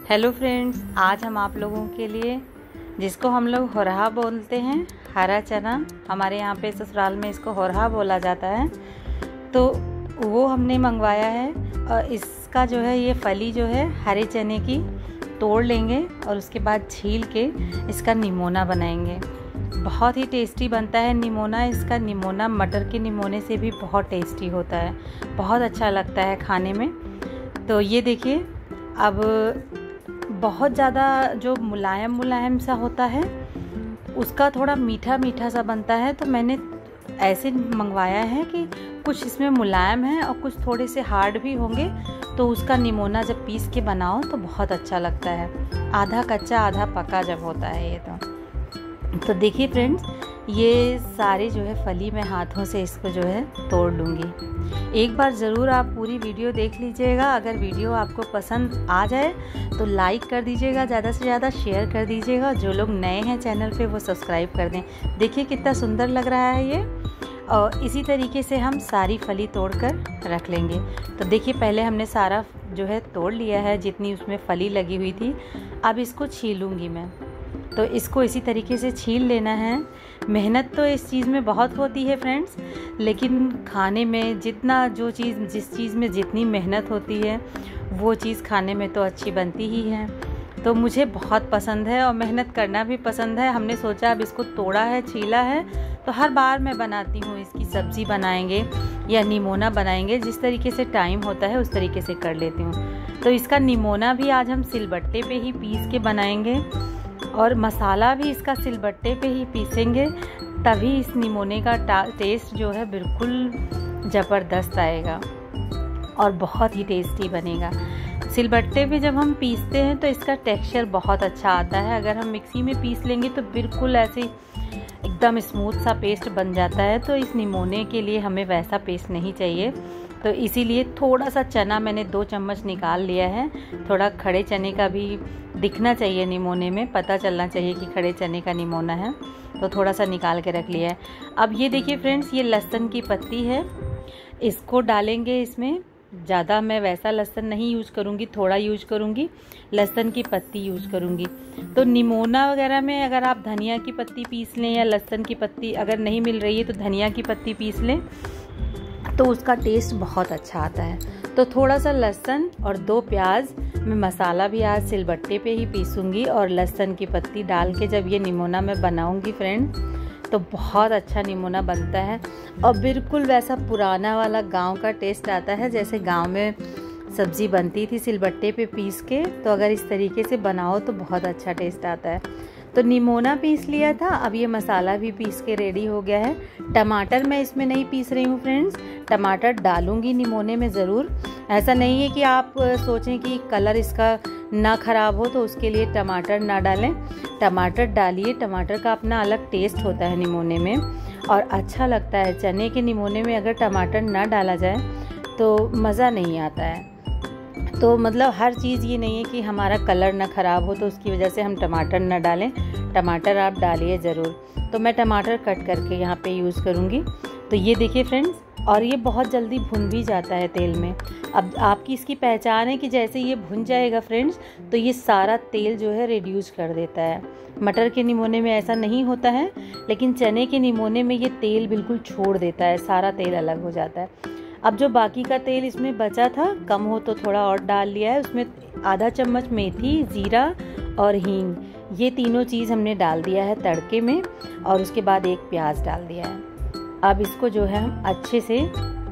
Hello friends, आज हम आप लोगों के लिए जिसको हम लोग होरहा बोलते हैं, हरा चना, हमारे यहाँ पे ससुराल में इसको होरहा बोला जाता है, तो वो हमने मंगवाया है। और इसका जो है ये फली जो है हरे चने की तोड़ लेंगे और उसके बाद छील के इसका निमोना बनाएंगे। बहुत ही टेस्टी बनता है निमोना। इसका निमोना मटर के निमोने से भी बहुत टेस्टी होता है, बहुत अच्छा लगता है खाने में। तो ये देखिए, अब बहुत ज़्यादा जो मुलायम मुलायम सा होता है उसका थोड़ा मीठा मीठा सा बनता है, तो मैंने ऐसे मंगवाया है कि कुछ इसमें मुलायम है और कुछ थोड़े से हार्ड भी होंगे, तो उसका निमोना जब पीस के बनाओ तो बहुत अच्छा लगता है। आधा कच्चा आधा पका जब होता है ये तो देखिए फ्रेंड्स, ये सारे जो है फली मैं हाथों से इसको जो है तोड़ लूँगी। एक बार ज़रूर आप पूरी वीडियो देख लीजिएगा। अगर वीडियो आपको पसंद आ जाए तो लाइक कर दीजिएगा, ज़्यादा से ज़्यादा शेयर कर दीजिएगा। जो लोग नए हैं चैनल पे वो सब्सक्राइब कर दें। देखिए कितना सुंदर लग रहा है ये। और इसी तरीके से हम सारी फली तोड़ कर रख लेंगे। तो देखिए, पहले हमने सारा जो है तोड़ लिया है जितनी उसमें फली लगी हुई थी। अब इसको छीलूँगी मैं, तो इसको इसी तरीके से छील लेना है। मेहनत तो इस चीज़ में बहुत होती है फ्रेंड्स, लेकिन खाने में जिस चीज़ में जितनी मेहनत होती है वो चीज़ खाने में तो अच्छी बनती ही है। तो मुझे बहुत पसंद है और मेहनत करना भी पसंद है। हमने सोचा अब इसको तोड़ा है, छीला है, तो हर बार मैं बनाती हूँ इसकी सब्ज़ी बनाएंगे या निमोना बनाएंगे, जिस तरीके से टाइम होता है उस तरीके से कर लेती हूँ। तो इसका निमोना भी आज हम सिलबट्टे पे ही पीस के बनाएंगे और मसाला भी इसका सिलबट्टे पे ही पीसेंगे, तभी इस निमोने का टेस्ट जो है बिल्कुल ज़बरदस्त आएगा और बहुत ही टेस्टी बनेगा। सिलबट्टे पे जब हम पीसते हैं तो इसका टेक्सचर बहुत अच्छा आता है। अगर हम मिक्सी में पीस लेंगे तो बिल्कुल ऐसे एकदम स्मूथ सा पेस्ट बन जाता है। तो इस निमोने के लिए हमें वैसा पेस्ट नहीं चाहिए, तो इसीलिए थोड़ा सा चना मैंने 2 चम्मच निकाल लिया है। थोड़ा खड़े चने का भी दिखना चाहिए निमोने में, पता चलना चाहिए कि खड़े चने का निमोना है, तो थोड़ा सा निकाल के रख लिया है। अब ये देखिए फ्रेंड्स, ये लहसुन की पत्ती है, इसको डालेंगे इसमें। ज़्यादा मैं वैसा लहसुन नहीं यूज करूँगी, थोड़ा यूज करूँगी, लहसुन की पत्ती यूज करूँगी। तो निमोना वगैरह में अगर आप धनिया की पत्ती पीस लें या लहसुन की पत्ती अगर नहीं मिल रही है तो धनिया की पत्ती पीस लें, तो उसका टेस्ट बहुत अच्छा आता है। तो थोड़ा सा लहसुन और 2 प्याज, मैं मसाला भी आज सिलबट्टे पे ही पीसूँगी और लहसुन की पत्ती डाल के जब ये निमोना मैं बनाऊँगी फ्रेंड्स, तो बहुत अच्छा निमोना बनता है और बिल्कुल वैसा पुराना वाला गांव का टेस्ट आता है, जैसे गांव में सब्ज़ी बनती थी सिलबट्टे पे पीस के। तो अगर इस तरीके से बनाओ तो बहुत अच्छा टेस्ट आता है। तो निमोना पीस लिया था, अब ये मसाला भी पीस के रेडी हो गया है। टमाटर मैं इसमें नहीं पीस रही हूँ फ्रेंड्स, टमाटर डालूँगी निमोने में ज़रूर। ऐसा नहीं है कि आप सोचें कि कलर इसका ना ख़राब हो तो उसके लिए टमाटर ना डालें। टमाटर डालिए, टमाटर का अपना अलग टेस्ट होता है निमोने में और अच्छा लगता है। चने के निमोने में अगर टमाटर ना डाला जाए तो मज़ा नहीं आता है। तो मतलब हर चीज़ ये नहीं है कि हमारा कलर ना ख़राब हो तो उसकी वजह से हम टमाटर ना डालें। टमाटर आप डालिए ज़रूर। तो मैं टमाटर कट करके यहाँ पे यूज़ करूँगी। तो ये देखिए फ्रेंड्स, और ये बहुत जल्दी भुन भी जाता है तेल में। अब आपकी इसकी पहचान है कि जैसे ये भुन जाएगा फ्रेंड्स, तो ये सारा तेल जो है रिड्यूस कर देता है। मटर के निमोने में ऐसा नहीं होता है, लेकिन चने के निमोने में ये तेल बिल्कुल छोड़ देता है, सारा तेल अलग हो जाता है। अब जो बाकी का तेल इसमें बचा था, कम हो तो थोड़ा और डाल लिया है। उसमें आधा चम्मच मेथी, जीरा और हींग, ये तीनों चीज़ हमने डाल दिया है तड़के में, और उसके बाद 1 प्याज डाल दिया है। अब इसको जो है हम अच्छे से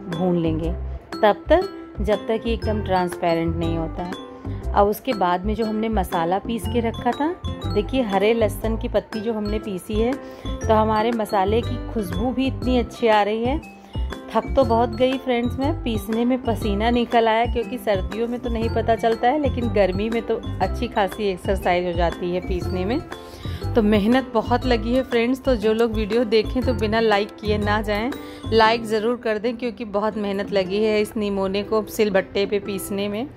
भून लेंगे तब तक जब तक ये एकदम ट्रांसपेरेंट नहीं होता है। अब उसके बाद में जो हमने मसाला पीस के रखा था, देखिए हरे लहसुन की पत्ती जो हमने पीसी है, तो हमारे मसाले की खुशबू भी इतनी अच्छी आ रही है। थक तो बहुत गई फ्रेंड्स, मैं पीसने में पसीना निकल आया, क्योंकि सर्दियों में तो नहीं पता चलता है, लेकिन गर्मी में तो अच्छी खासी एक्सरसाइज हो जाती है पीसने में। तो मेहनत बहुत लगी है फ्रेंड्स। तो जो लोग वीडियो देखें तो बिना लाइक किए ना जाएं, लाइक ज़रूर कर दें, क्योंकि बहुत मेहनत लगी है इस निमोने को सिलबट्टे पे पीसने में।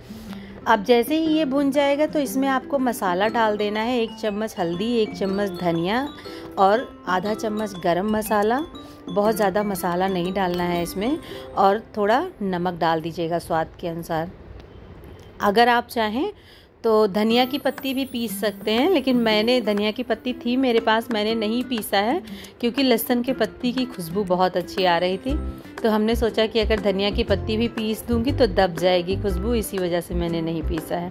अब जैसे ही ये भुन जाएगा तो इसमें आपको मसाला डाल देना है। 1 चम्मच हल्दी, 1 चम्मच धनिया और आधा चम्मच गरम मसाला। बहुत ज़्यादा मसाला नहीं डालना है इसमें, और थोड़ा नमक डाल दीजिएगा स्वाद के अनुसार। अगर आप चाहें तो धनिया की पत्ती भी पीस सकते हैं, लेकिन मैंने धनिया की पत्ती थी मेरे पास, मैंने नहीं पीसा है क्योंकि लहसुन की पत्ती की खुशबू बहुत अच्छी आ रही थी। तो हमने सोचा कि अगर धनिया की पत्ती भी पीस दूंगी तो दब जाएगी खुशबू, इसी वजह से मैंने नहीं पीसा है।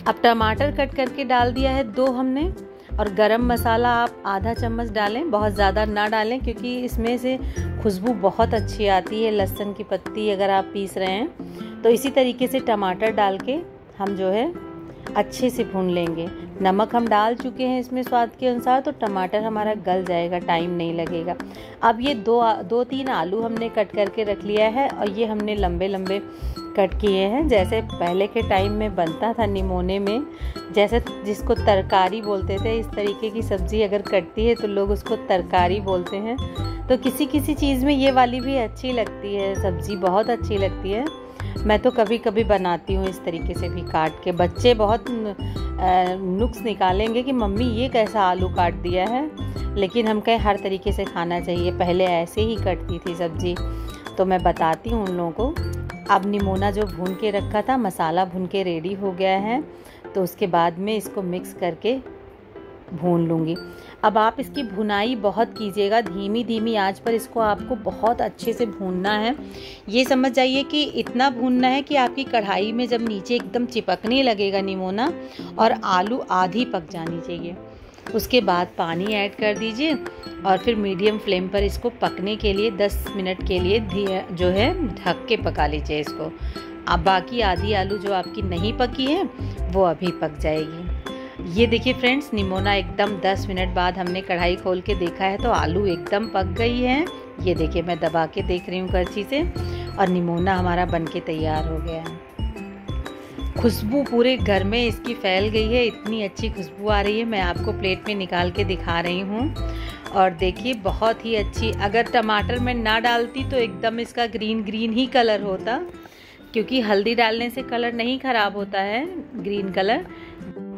अब टमाटर कट करके डाल दिया है 2 हमने, और गरम मसाला आप आधा चम्मच डालें, बहुत ज़्यादा ना डालें क्योंकि इसमें से खुशबू बहुत अच्छी आती है लहसुन की पत्ती अगर आप पीस रहे हैं। तो इसी तरीके से टमाटर डाल के हम जो है अच्छे से भून लेंगे। नमक हम डाल चुके हैं इसमें स्वाद के अनुसार, तो टमाटर हमारा गल जाएगा, टाइम नहीं लगेगा। अब ये 2-3 आलू हमने कट करके रख लिया है, और ये हमने लंबे लंबे कट किए हैं, जैसे पहले के टाइम में बनता था निमोने में, जैसे जिसको तरकारी बोलते थे। इस तरीके की सब्ज़ी अगर कटती है तो लोग उसको तरकारी बोलते हैं। तो किसी किसी चीज़ में ये वाली भी अच्छी लगती है, सब्ज़ी बहुत अच्छी लगती है। मैं तो कभी कभी बनाती हूँ इस तरीके से भी काट के। बच्चे बहुत नुक्स निकालेंगे कि मम्मी ये कैसा आलू काट दिया है, लेकिन हम कहें हर तरीके से खाना चाहिए। पहले ऐसे ही कटती थी सब्ज़ी, तो मैं बताती हूँ उन लोगों को। अब निमोना जो भून के रखा था, मसाला भून के रेडी हो गया है, तो उसके बाद में इसको मिक्स करके भून लूँगी। अब आप इसकी भुनाई बहुत कीजिएगा, धीमी धीमी आंच पर इसको आपको बहुत अच्छे से भूनना है। ये समझ जाइए कि इतना भूनना है कि आपकी कढ़ाई में जब नीचे एकदम चिपकने लगेगा निमोना और आलू आधी पक जानी चाहिए, उसके बाद पानी ऐड कर दीजिए और फिर मीडियम फ्लेम पर इसको पकने के लिए 10 मिनट के लिए जो है ढक के पका लीजिए इसको। अब बाकी आधी आलू जो आपकी नहीं पकी है वो अभी पक जाएगी। ये देखिए फ्रेंड्स, निमोना एकदम 10 मिनट बाद हमने कढ़ाई खोल के देखा है तो आलू एकदम पक गई है। ये देखिए मैं दबा के देख रही हूँ करछी से, और निमोना हमारा बनके तैयार हो गया है। खुशबू पूरे घर में इसकी फैल गई है, इतनी अच्छी खुशबू आ रही है। मैं आपको प्लेट में निकाल के दिखा रही हूँ, और देखिए बहुत ही अच्छी। अगर टमाटर मैं ना डालती तो एकदम इसका ग्रीन ग्रीन ही कलर होता, क्योंकि हल्दी डालने से कलर नहीं ख़राब होता है, ग्रीन कलर।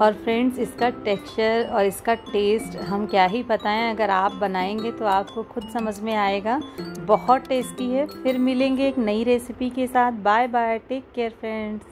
और फ्रेंड्स, इसका टेक्सचर और इसका टेस्ट हम क्या ही बताएं, अगर आप बनाएंगे तो आपको खुद समझ में आएगा। बहुत टेस्टी है। फिर मिलेंगे एक नई रेसिपी के साथ। Bye bye, take care friends.